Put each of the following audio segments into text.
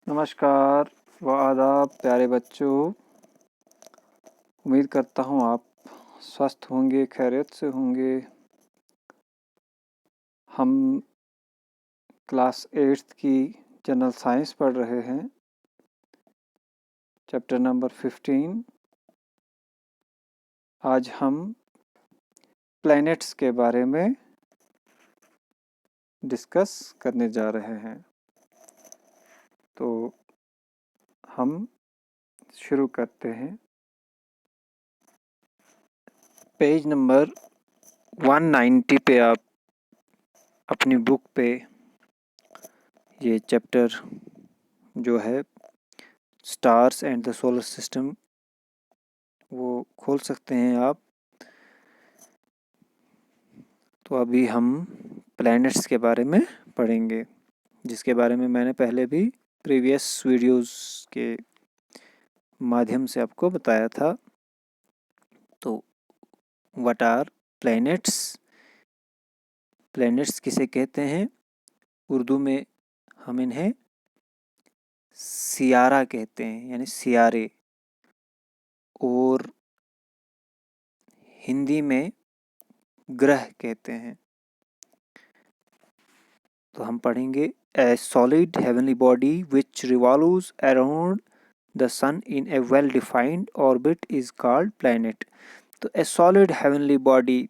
नमस्कार व आदाब प्यारे बच्चों। उम्मीद करता हूँ आप स्वस्थ होंगे, खैरियत से होंगे। हम क्लास 8th की जनरल साइंस पढ़ रहे हैं, चैप्टर नंबर 15। आज हम प्लैनेट्स के बारे में डिस्कस करने जा रहे हैं। तो हम शुरू करते हैं। पेज नंबर 190 पे आप अपनी बुक पे ये चैप्टर जो है stars and the solar system वो खोल सकते हैं आप। तो अभी हम प्लैनेट्स के बारे में पढ़ेंगे, जिसके बारे में मैंने पहले भी प्रीवियस वीडियोस के माध्यम से आपको बताया था। तो व्हाट आर प्लैनेट्स? प्लैनेट्स किसे कहते हैं? उर्दू में हम इन्हें सियारा कहते हैं, यानी सियारे, और हिंदी में ग्रह कहते हैं। तो हम पढ़ेंगे a solid heavenly body which revolves around the sun in a well defined orbit is called planet. तो a solid heavenly body,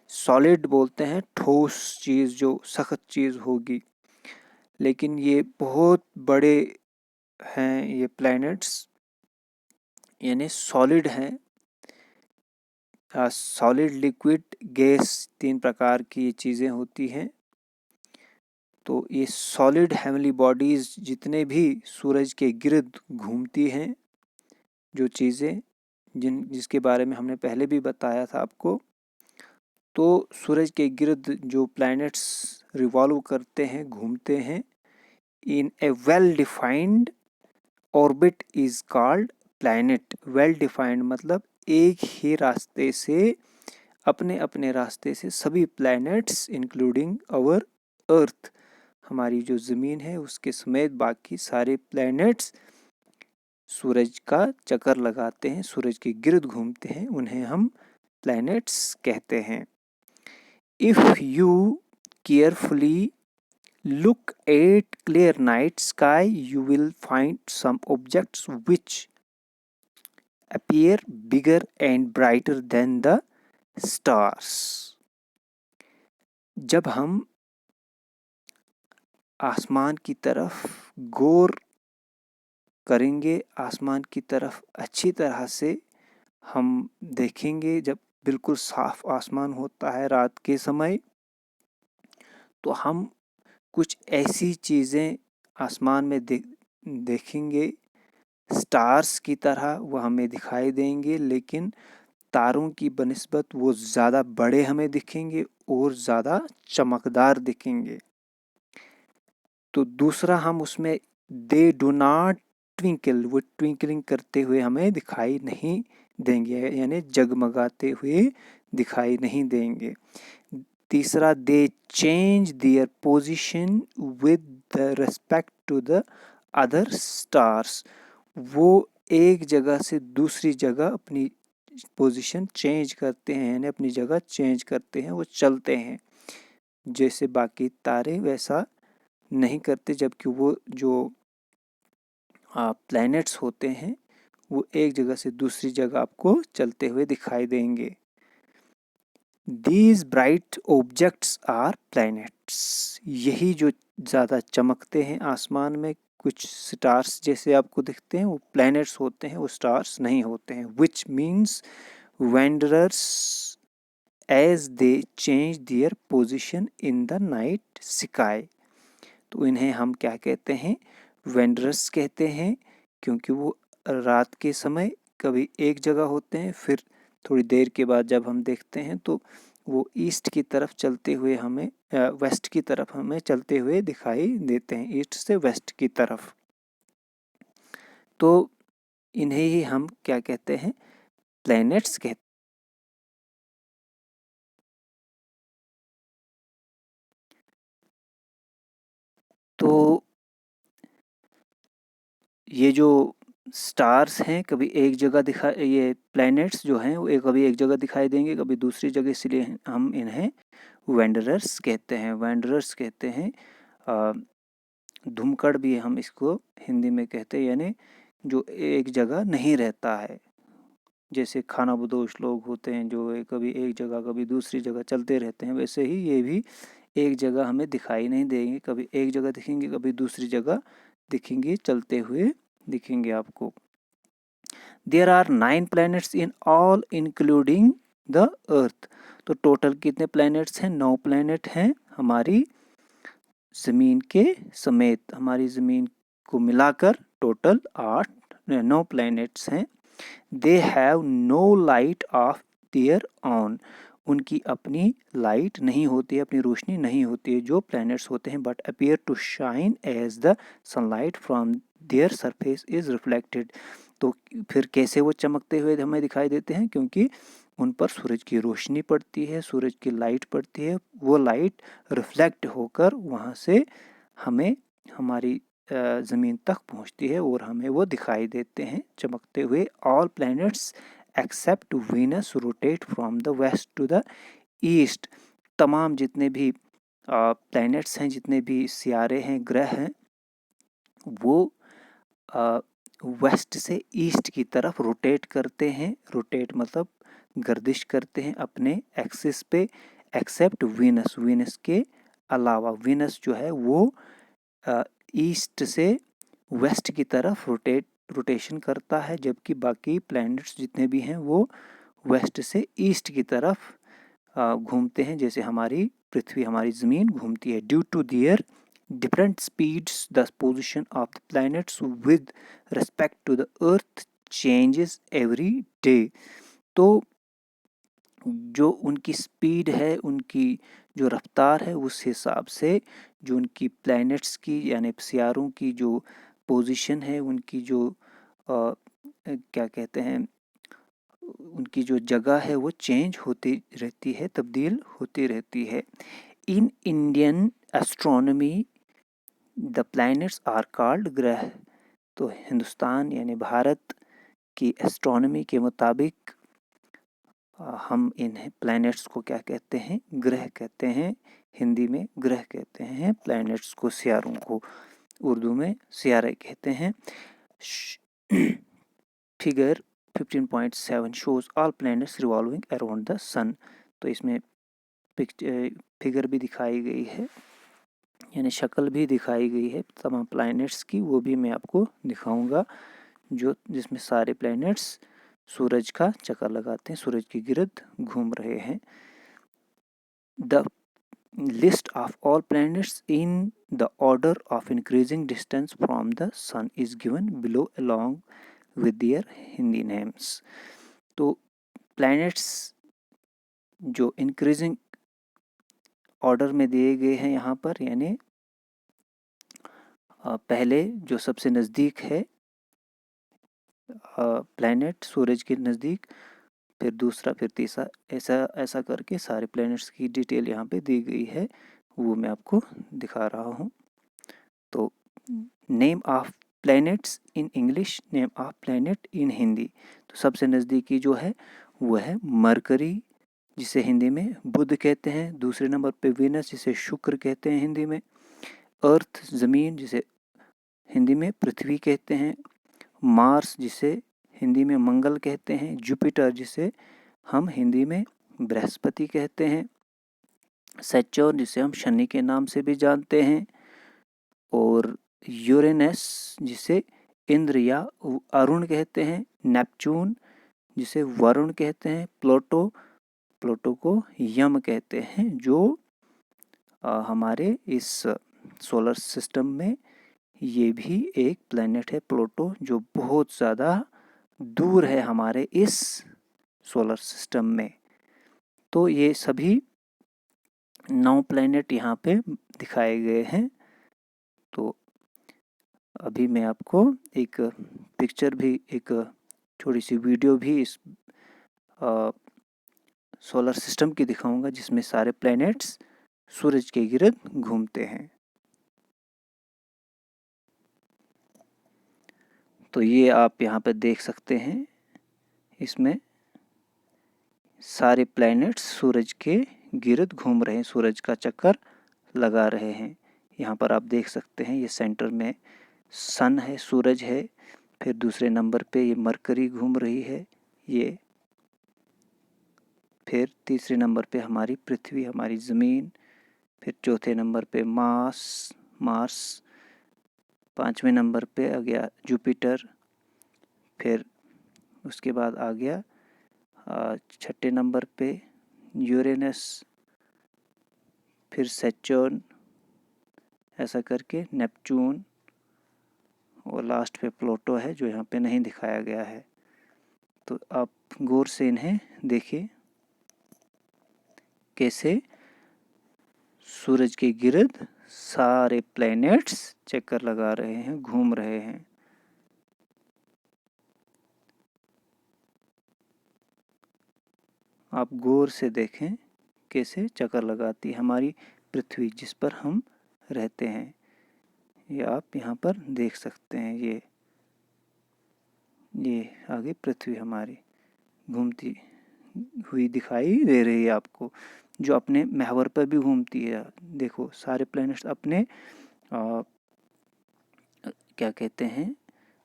solid बोलते हैं ठोस चीज़, जो सख्त चीज़ होगी, लेकिन ये बहुत बड़े हैं ये प्लैनेट्स, यानी सॉलिड हैं। सॉलिड, लिक्विड, गैस, 3 प्रकार की ये चीज़ें होती हैं। तो ये सॉलिड हेवनली बॉडीज जितने भी सूरज के गिर्द घूमती हैं, जो चीज़ें जिसके बारे में हमने पहले भी बताया था आपको, तो सूरज के गिर्द जो प्लैनेट्स रिवॉल्व करते हैं, घूमते हैं, in a well defined orbit is called planet. Well defined मतलब एक ही रास्ते से, अपने अपने रास्ते से सभी प्लैनेट्स इंक्लूडिंग आवर अर्थ, हमारी जो ज़मीन है उसके समेत बाकी सारे प्लैनेट्स सूरज का चक्कर लगाते हैं, सूरज के गिर्द घूमते हैं, उन्हें हम प्लैनेट्स कहते हैं। If you carefully look at clear night sky, you will find some objects which appear bigger and brighter than the stars. जब हम आसमान की तरफ गौर करेंगे, आसमान की तरफ अच्छी तरह से हम देखेंगे, जब बिल्कुल साफ आसमान होता है रात के समय, तो हम कुछ ऐसी चीज़ें आसमान में देखेंगे, स्टार्स की तरह वो हमें दिखाई देंगे, लेकिन तारों की बनिस्बत वो ज़्यादा बड़े हमें दिखेंगे और ज़्यादा चमकदार दिखेंगे। तो दूसरा, हम उसमें दे डू नॉट ट्विंकल, वो ट्विंकलिंग करते हुए हमें दिखाई नहीं देंगे, यानी जगमगाते हुए दिखाई नहीं देंगे। तीसरा, they change their position with the respect to the other stars, वो एक जगह से दूसरी जगह अपनी पोजीशन चेंज करते हैं, यानी अपनी जगह चेंज करते हैं, वो चलते हैं। जैसे बाकी तारे वैसा नहीं करते, जबकि वो जो प्लैनेट्स होते हैं वो एक जगह से दूसरी जगह आपको चलते हुए दिखाई देंगे। These bright objects are planets, यही जो ज़्यादा चमकते हैं आसमान में, कुछ स्टार्स जैसे आपको दिखते हैं, वो प्लैनेट्स होते हैं, वो स्टार्स नहीं होते हैं। Which means wanderers as they change their position in the night sky. तो इन्हें हम क्या कहते हैं? वेंडरस कहते हैं, क्योंकि वो रात के समय कभी एक जगह होते हैं, फिर थोड़ी देर के बाद जब हम देखते हैं तो वो ईस्ट की तरफ चलते हुए हमें, वेस्ट की तरफ हमें चलते हुए दिखाई देते हैं, ईस्ट से वेस्ट की तरफ। तो इन्हें ही हम क्या कहते हैं? प्लैनेट्स कहते हैं। तो ये जो स्टार्स हैं कभी एक जगह ये प्लैनेट्स जो हैं वो कभी एक जगह दिखाई देंगे, कभी दूसरी जगह, इसलिए हम इन्हें वेंडरर्स कहते हैं। वेंडरर्स कहते हैं। धुमकड़ भी हम इसको हिंदी में कहते हैं, यानी जो एक जगह नहीं रहता है। जैसे खानाबदोश लोग होते हैं जो कभी एक जगह कभी दूसरी जगह चलते रहते हैं, वैसे ही ये भी एक जगह हमें दिखाई नहीं देंगे, कभी एक जगह दिखेंगे कभी दूसरी जगह दिखेंगे, चलते हुए दिखेंगे आपको। There are 9 planets in all including the earth. तो टोटल कितने प्लैनेट्स हैं? 9 प्लैनेट हैं हमारी ज़मीन के समेत। हमारी ज़मीन को मिलाकर टोटल 9 प्लैनेट्स हैं। They have no light of their own. उनकी अपनी लाइट नहीं होती है, अपनी रोशनी नहीं होती है जो प्लैनेट्स होते हैं, but appear to shine as the sunlight from their surface is reflected. तो फिर कैसे वो चमकते हुए हमें दिखाई देते हैं? क्योंकि उन पर सूरज की रोशनी पड़ती है, सूरज की लाइट पड़ती है, वो लाइट रिफ्लेक्ट होकर वहाँ से हमें हमारी ज़मीन तक पहुँचती है और हमें वो दिखाई देते हैं चमकते हुए। All planets except Venus rotate from the west to the east. तमाम जितने भी प्लैनेट्स हैं, जितने भी सियारे हैं, ग्रह हैं, वो वेस्ट से ईस्ट की तरफ रोटेट करते हैं। रोटेट मतलब गर्दिश करते हैं अपने एक्सिस पे, एक्सेप्ट वीनस। वीनस के अलावा, वीनस जो है वो ईस्ट से वेस्ट की तरफ रोटेशन करता है, जबकि बाकी प्लैनेट्स जितने भी हैं वो वेस्ट से ईस्ट की तरफ घूमते हैं, जैसे हमारी पृथ्वी, हमारी ज़मीन घूमती है। Due to their different speeds, the position of the planets with respect to the earth changes every day। तो जो उनकी स्पीड है, उनकी जो रफ्तार है, उस हिसाब से जो उनकी प्लैनेट्स की यानी सियारों की जो पोजीशन है, उनकी जो क्या कहते हैं, उनकी जो जगह है वो चेंज होती रहती है, तब्दील होती रहती है। In Indian astronomy the planets are called graha. तो हिंदुस्तान यानी भारत की एस्ट्रोनॉमी के मुताबिक हम इन प्लैनेट्स को क्या कहते हैं? ग्रह कहते हैं। हिंदी में ग्रह कहते हैं प्लैनेट्स को, सियारों को उर्दू में सियारे कहते हैं। Figure 15.7 shows all planets revolving around the sun. तो इसमें फिगर भी दिखाई गई है, यानी शक्ल भी दिखाई गई है तमाम प्लैनेट्स की, वो भी मैं आपको दिखाऊंगा, जिसमें सारे प्लैनेट्स सूरज का चक्कर लगाते हैं, सूरज की गिर्द घूम रहे हैं। The list of all planets in the order of increasing distance from the sun is given below along with their Hindi names. तो प्लैनेट्स जो इंक्रीजिंग ऑर्डर में दिए गए हैं यहाँ पर, यानी पहले जो सबसे नज़दीक है प्लैनेट सूरज के नज़दीक, फिर दूसरा, फिर तीसरा, ऐसा करके सारे प्लैनेट्स की डिटेल यहाँ पे दी गई है, वो मैं आपको दिखा रहा हूँ। तो name of planets in English, name of planet in Hindi. तो सबसे नज़दीकी जो है वो है मरकरी, जिसे हिंदी में बुध कहते हैं। दूसरे नंबर पे वीनस, जिसे शुक्र कहते हैं हिंदी में। अर्थ ज़मीन, जिसे हिंदी में पृथ्वी कहते हैं। मार्स, जिसे हिंदी में मंगल कहते हैं। जुपिटर, जिसे हम हिंदी में बृहस्पति कहते हैं। सैटर्न, जिसे हम शनि के नाम से भी जानते हैं। और यूरेनस, जिसे इंद्र या अरुण कहते हैं। नेपच्यून, जिसे वरुण कहते हैं। प्लूटो को यम कहते हैं, जो हमारे इस सोलर सिस्टम में ये भी एक प्लैनेट है प्लूटो, जो बहुत ज़्यादा दूर है हमारे इस सोलर सिस्टम में। तो ये सभी 9 प्लैनेट यहाँ पे दिखाए गए हैं। तो अभी मैं आपको एक पिक्चर भी, एक छोटी सी वीडियो भी इस सोलर सिस्टम की दिखाऊंगा, जिसमें सारे प्लैनेट्स सूरज के गिर्द घूमते हैं। तो ये आप यहाँ पर देख सकते हैं, इसमें सारे प्लैनेट्स सूरज के गिर्द घूम रहे हैं, सूरज का चक्कर लगा रहे हैं। यहाँ पर आप देख सकते हैं ये सेंटर में सन है, सूरज है, फिर दूसरे नंबर पे ये मरकरी घूम रही है, ये फिर तीसरे नंबर पे हमारी पृथ्वी, हमारी ज़मीन, फिर चौथे नंबर पे मार्स, पाँचवें नंबर पे आ गया जुपिटर, फिर उसके बाद आ गया छठे नंबर पे यूरेनस, फिर सैटर्न, ऐसा करके नेपच्यून, और लास्ट पे प्लूटो है जो यहाँ पे नहीं दिखाया गया है। तो आप गौर से इन्हें देखिए कैसे सूरज के गिर्द सारे प्लैनेट्स चक्कर लगा रहे हैं, घूम रहे हैं। आप गौर से देखें कैसे चक्कर लगाती है हमारी पृथ्वी जिस पर हम रहते हैं। ये आप यहाँ पर देख सकते हैं, ये आगे पृथ्वी हमारी घूमती हुई दिखाई दे रही है आपको, जो अपने महवर पर भी घूमती है। देखो सारे प्लैनेट्स अपने क्या कहते हैं,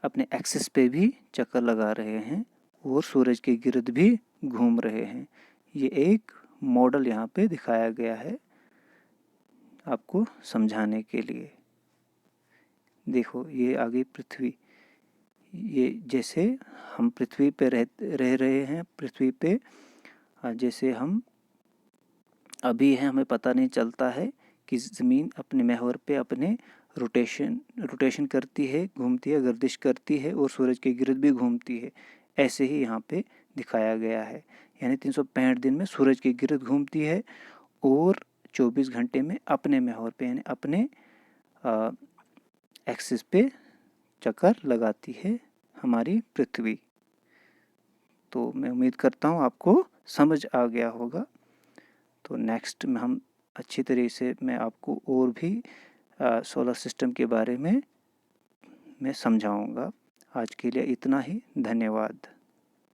अपने एक्सिस पे भी चक्कर लगा रहे हैं और सूरज के गिर्द भी घूम रहे हैं। ये एक मॉडल यहाँ पे दिखाया गया है आपको समझाने के लिए। देखो ये आगे पृथ्वी, ये जैसे हम पृथ्वी पे रह रहे हैं, पृथ्वी पे जैसे हम अभी हैं, हमें पता नहीं चलता है कि ज़मीन अपने महवर पे अपने रोटेशन करती है, घूमती है, गर्दिश करती है और सूरज के गिर्द भी घूमती है। ऐसे ही यहाँ पे दिखाया गया है, यानी 365 दिन में सूरज के गिर्द घूमती है और 24 घंटे में अपने महवर पे यानी अपने एक्सिस पे चक्कर लगाती है हमारी पृथ्वी। तो मैं उम्मीद करता हूँ आपको समझ आ गया होगा। तो नेक्स्ट में हम अच्छी तरीके से मैं आपको और भी सोलर सिस्टम के बारे में मैं समझाऊंगा। आज के लिए इतना ही, धन्यवाद।